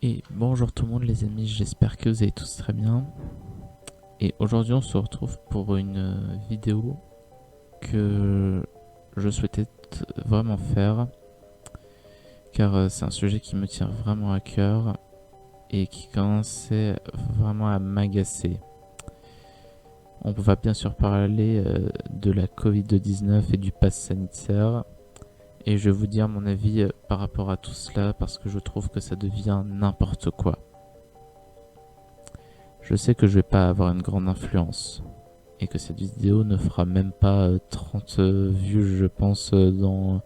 Et bonjour tout le monde les amis, j'espère que vous allez tous très bien. Et aujourd'hui on se retrouve pour une vidéo que je souhaitais vraiment faire, car c'est un sujet qui me tient vraiment à cœur et qui commençait vraiment à m'agacer. On va bien sûr parler de la Covid-19 et du pass sanitaire. Et je vais vous dire mon avis par rapport à tout cela parce que je trouve que ça devient n'importe quoi. Je sais que je vais pas avoir une grande influence et que cette vidéo ne fera même pas 30 vues, je pense, dans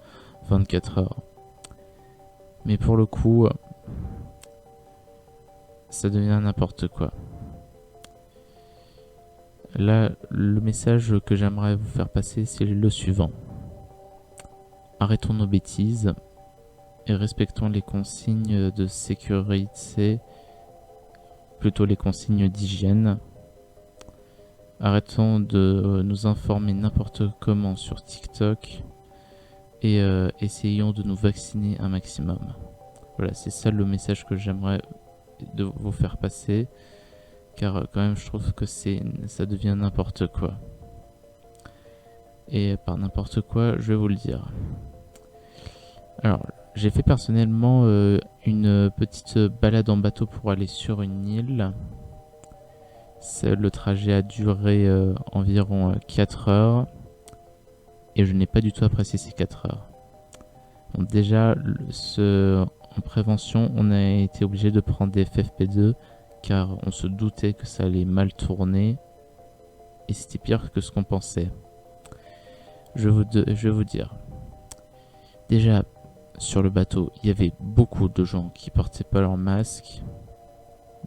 24 heures. Mais pour le coup, ça devient n'importe quoi. Là, le message que j'aimerais vous faire passer, c'est le suivant. Arrêtons nos bêtises et respectons les consignes de sécurité, plutôt les consignes d'hygiène. Arrêtons de nous informer n'importe comment sur TikTok et essayons de nous vacciner un maximum. Voilà, c'est ça le message que j'aimerais de vous faire passer, car quand même je trouve que ça devient n'importe quoi. Et par n'importe quoi, je vais vous le dire. Alors, j'ai fait personnellement une petite balade en bateau pour aller sur une île. Le trajet a duré environ 4 heures et je n'ai pas du tout apprécié ces 4 heures. Donc déjà, en prévention, on a été obligé de prendre des FFP2 car on se doutait que ça allait mal tourner et c'était pire que ce qu'on pensait. Je vais vous dire. Déjà, sur le bateau, il y avait beaucoup de gens qui portaient pas leur masque,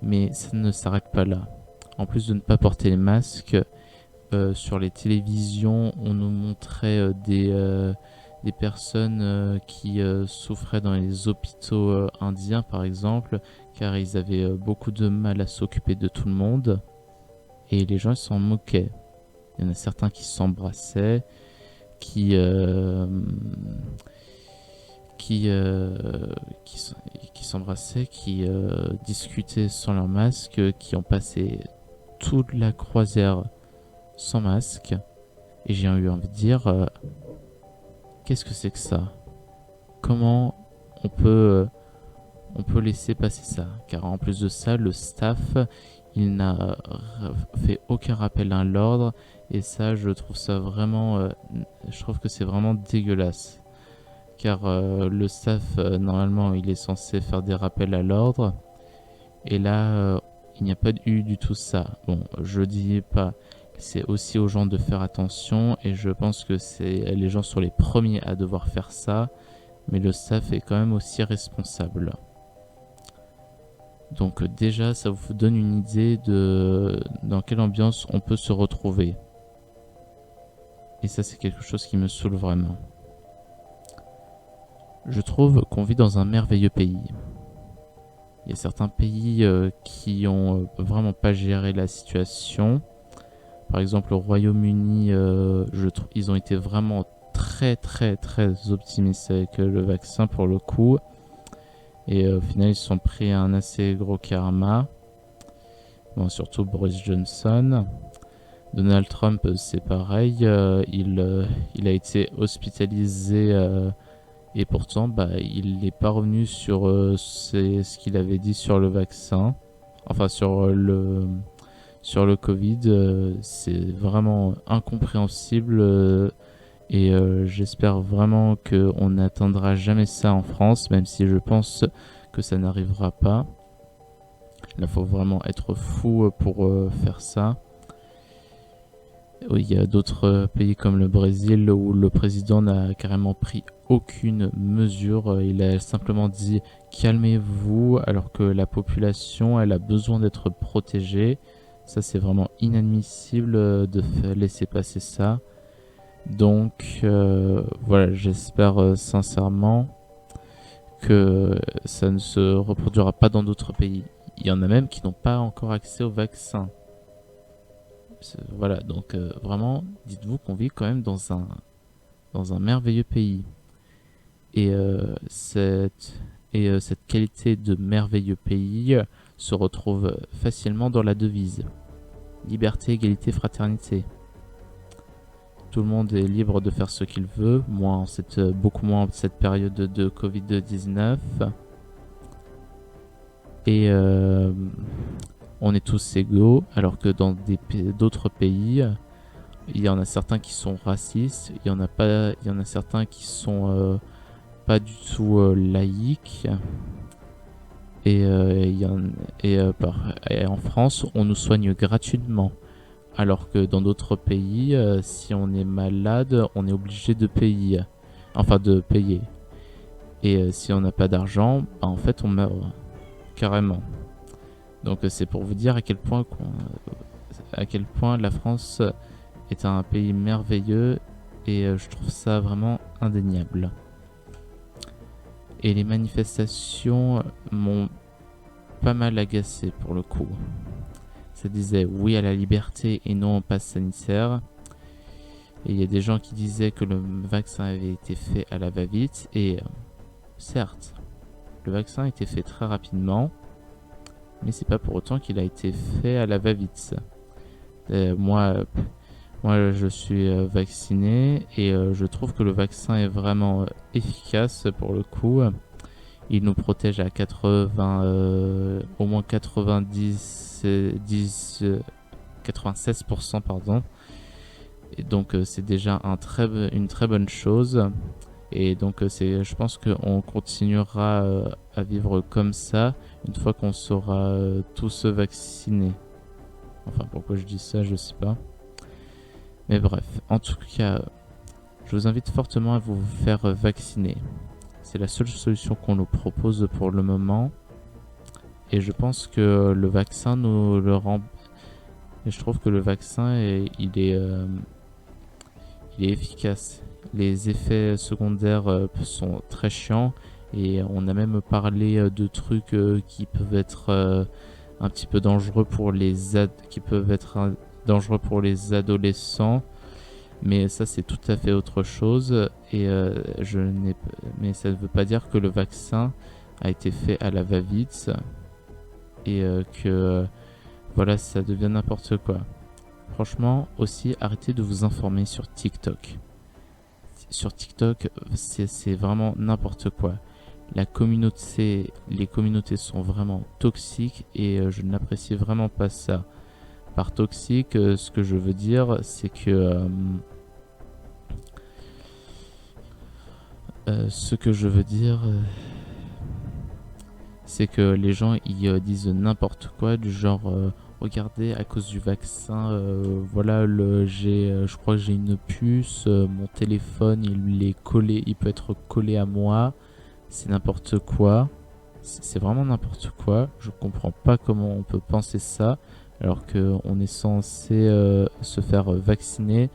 mais ça ne s'arrête pas là. En plus de ne pas porter les masques, sur les télévisions, on nous montrait des personnes qui souffraient dans les hôpitaux indiens, par exemple, car ils avaient beaucoup de mal à s'occuper de tout le monde, et les gens s'en moquaient. Il y en a certains qui s'embrassaient, qui, euh, qui, euh, qui s'embrassaient, qui discutaient sans leur masque, qui ont passé toute la croisière sans masque. Et j'ai eu envie de dire, qu'est-ce que c'est que ça? Comment on peut, on peut laisser passer ça? Car en plus de ça, le staff, il n'a fait aucun rappel à l'ordre. Et ça, je trouve ça vraiment, je trouve que c'est vraiment dégueulasse. Car le staff, normalement, il est censé faire des rappels à l'ordre. Et là, il n'y a pas eu du tout ça. Bon, je dis pas, c'est aussi aux gens de faire attention. Et je pense que les gens sont les premiers à devoir faire ça. Mais le staff est quand même aussi responsable. Donc déjà, ça vous donne une idée de dans quelle ambiance on peut se retrouver. Et ça, c'est quelque chose qui me saoule vraiment. Je trouve qu'on vit dans un merveilleux pays. Il y a certains pays qui ont vraiment pas géré la situation. Par exemple, au Royaume-Uni, ils ont été vraiment très très très optimistes avec le vaccin pour le coup. Et au final, ils se sont pris un assez gros karma. Bon, surtout Boris Johnson. Donald Trump, c'est pareil. Il a été hospitalisé et pourtant, il n'est pas revenu sur ce qu'il avait dit sur le vaccin. Enfin, sur le Covid. C'est vraiment incompréhensible. Et j'espère vraiment qu'on n'atteindra jamais ça en France, même si je pense que ça n'arrivera pas. Là, il faut vraiment être fou pour faire ça. Oui, il y a d'autres pays comme le Brésil où le président n'a carrément pris aucune mesure. Il a simplement dit calmez-vous alors que la population elle a besoin d'être protégée. Ça c'est vraiment inadmissible de laisser passer ça. Donc voilà, j'espère sincèrement que ça ne se reproduira pas dans d'autres pays. Il y en a même qui n'ont pas encore accès au vaccin. Voilà, donc vraiment, dites-vous qu'on vit quand même dans un merveilleux pays. Et Et cette qualité de merveilleux pays se retrouve facilement dans la devise. Liberté, égalité, fraternité. Tout le monde est libre de faire ce qu'il veut, beaucoup moins en cette période de Covid-19. Et on est tous égaux, alors que dans d'autres pays, il y en a certains qui sont racistes, il y en a certains qui sont pas du tout laïques. Et en France, on nous soigne gratuitement. Alors que dans d'autres pays, si on est malade, on est obligé de payer. Et si on n'a pas d'argent, en fait, on meurt carrément. Donc c'est pour vous dire à quel point la France est un pays merveilleux et je trouve ça vraiment indéniable. Et les manifestations m'ont pas mal agacé pour le coup. Ça disait oui à la liberté et non au pass sanitaire. Et il y a des gens qui disaient que le vaccin avait été fait à la va-vite. Et certes, le vaccin a été fait très rapidement. Mais c'est pas pour autant qu'il a été fait à la va-vite. Moi, je suis vacciné et je trouve que le vaccin est vraiment efficace pour le coup. Il nous protège à au moins 96%, pardon. Et donc c'est déjà une très bonne chose. Et donc je pense qu'on continuera à vivre comme ça une fois qu'on sera tous vaccinés. Enfin, pourquoi je dis ça, je sais pas. Mais bref, en tout cas, je vous invite fortement à vous faire vacciner. C'est la seule solution qu'on nous propose pour le moment. Et je pense que le vaccin nous le rend... Et je trouve que le vaccin, il est efficace. Les effets secondaires sont très chiants. Et on a même parlé de trucs qui peuvent être un petit peu dangereux pour dangereux pour les adolescents. Mais ça, c'est tout à fait autre chose. Et mais ça ne veut pas dire que le vaccin a été fait à la va-vite et que voilà, ça devient n'importe quoi. Franchement, aussi, arrêtez de vous informer sur TikTok. Sur TikTok, c'est vraiment n'importe quoi. Les communautés sont vraiment toxiques et je n'apprécie vraiment pas ça. Par toxique, ce que je veux dire, c'est que c'est que les gens ils disent n'importe quoi du genre regardez, à cause du vaccin voilà, je crois que j'ai une puce, mon téléphone il peut être collé à moi. C'est n'importe quoi, c'est vraiment n'importe quoi. Je comprends pas comment on peut penser ça alors qu'on est censé se faire vacciner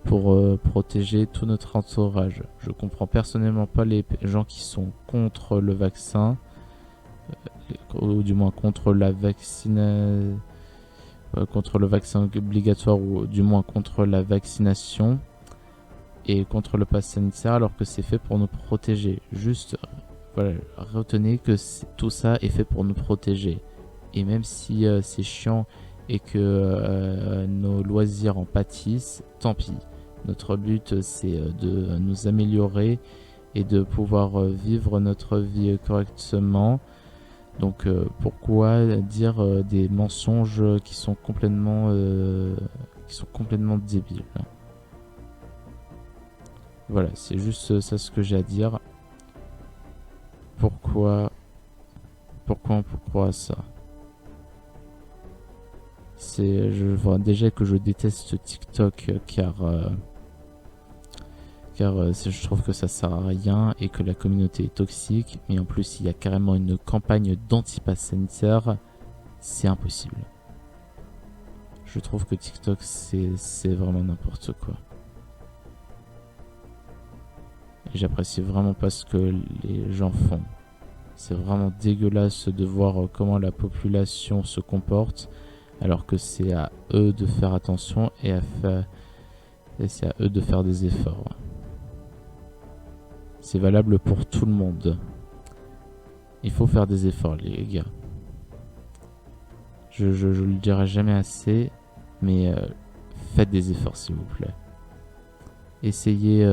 pour protéger tout notre entourage. Je comprends personnellement pas les gens qui sont contre le vaccin, ou du moins contre le vaccin obligatoire, ou du moins contre la vaccination et contre le pass sanitaire, alors que c'est fait pour nous protéger. Juste, voilà, retenez que tout ça est fait pour nous protéger. Et même si c'est chiant et que nos loisirs en pâtissent, tant pis. Notre but, c'est de nous améliorer et de pouvoir vivre notre vie correctement. Donc pourquoi dire des mensonges qui sont complètement débiles. Voilà, c'est juste ça ce que j'ai à dire. Pourquoi on croit ça? Je vois déjà que je déteste TikTok car je trouve que ça sert à rien et que la communauté est toxique. Mais en plus, il y a carrément une campagne d'anti-pass sanitaire. C'est impossible. Je trouve que TikTok, c'est vraiment n'importe quoi. Et j'apprécie vraiment pas ce que les gens font. C'est vraiment dégueulasse de voir comment la population se comporte, alors que c'est à eux de faire attention et c'est à eux de faire des efforts. C'est valable pour tout le monde. Il faut faire des efforts, les gars. Je le dirai jamais assez, mais faites des efforts, s'il vous plaît. Essayez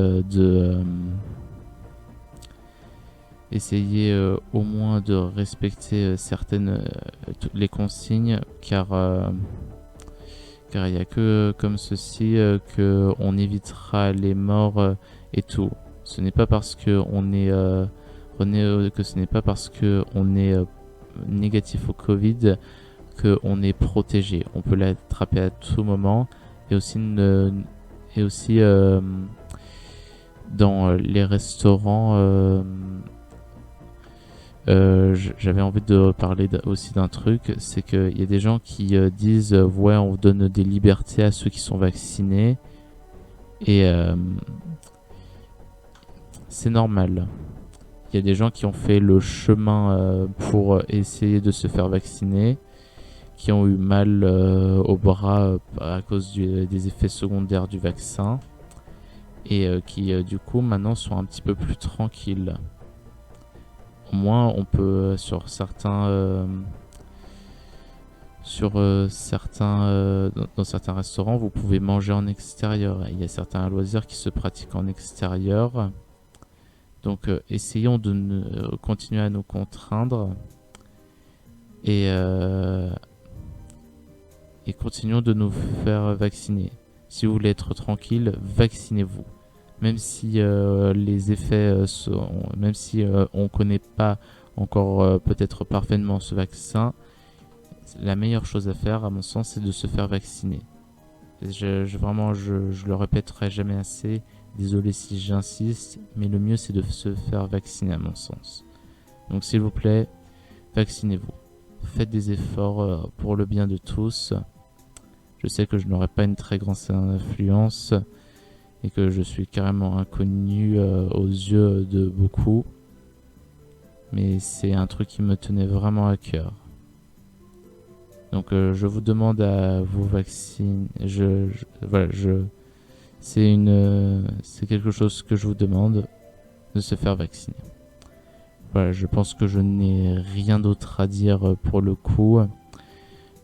au moins de respecter certaines les consignes, car il n'y a que comme ceci que on évitera les morts et tout. Ce n'est pas parce que ce n'est pas parce que on est négatif au Covid que on est protégé. On peut l'attraper à tout moment, et aussi dans les restaurants. J'avais envie de parler aussi d'un truc, c'est qu'il y a des gens qui disent ouais, on donne des libertés à ceux qui sont vaccinés, et c'est normal. Il y a des gens qui ont fait le chemin pour essayer de se faire vacciner, qui ont eu mal au bras à cause des effets secondaires du vaccin, et qui du coup maintenant sont un petit peu plus tranquilles. Au moins on peut sur certains dans certains restaurants, vous pouvez manger en extérieur. Il y a certains loisirs qui se pratiquent en extérieur. Donc essayons de continuer à nous contraindre, et continuons de nous faire vacciner. Si vous voulez être tranquille, vaccinez-vous. Même si les effets même si on connaît pas encore peut-être parfaitement ce vaccin, la meilleure chose à faire, à mon sens, c'est de se faire vacciner. Vraiment, je le répéterai jamais assez. Désolé si j'insiste, mais le mieux c'est de se faire vacciner, à mon sens. Donc s'il vous plaît, vaccinez-vous. Faites des efforts pour le bien de tous. Je sais que je n'aurai pas une très grande influence et que je suis carrément inconnu aux yeux de beaucoup, mais c'est un truc qui me tenait vraiment à cœur. Donc je vous demande à vous vacciner. C'est quelque chose que je vous demande, de se faire vacciner. Voilà, je pense que je n'ai rien d'autre à dire pour le coup.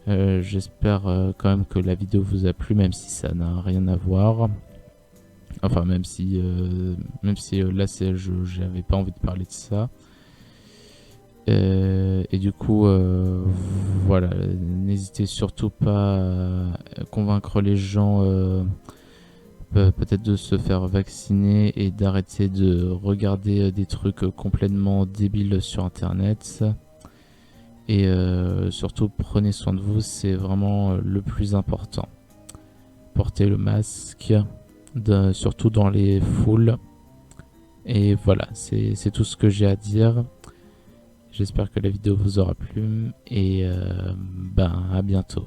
J'espère quand même que la vidéo vous a plu, même si ça n'a rien à voir. Enfin, même si là, j'avais pas envie de parler de ça. Et du coup, voilà, n'hésitez surtout pas à convaincre les gens peut-être de se faire vacciner et d'arrêter de regarder des trucs complètement débiles sur internet. Et surtout, prenez soin de vous, c'est vraiment le plus important. Portez le masque, surtout dans les foules. Et voilà, c'est tout ce que j'ai à dire. J'espère que la vidéo vous aura plu, et à bientôt.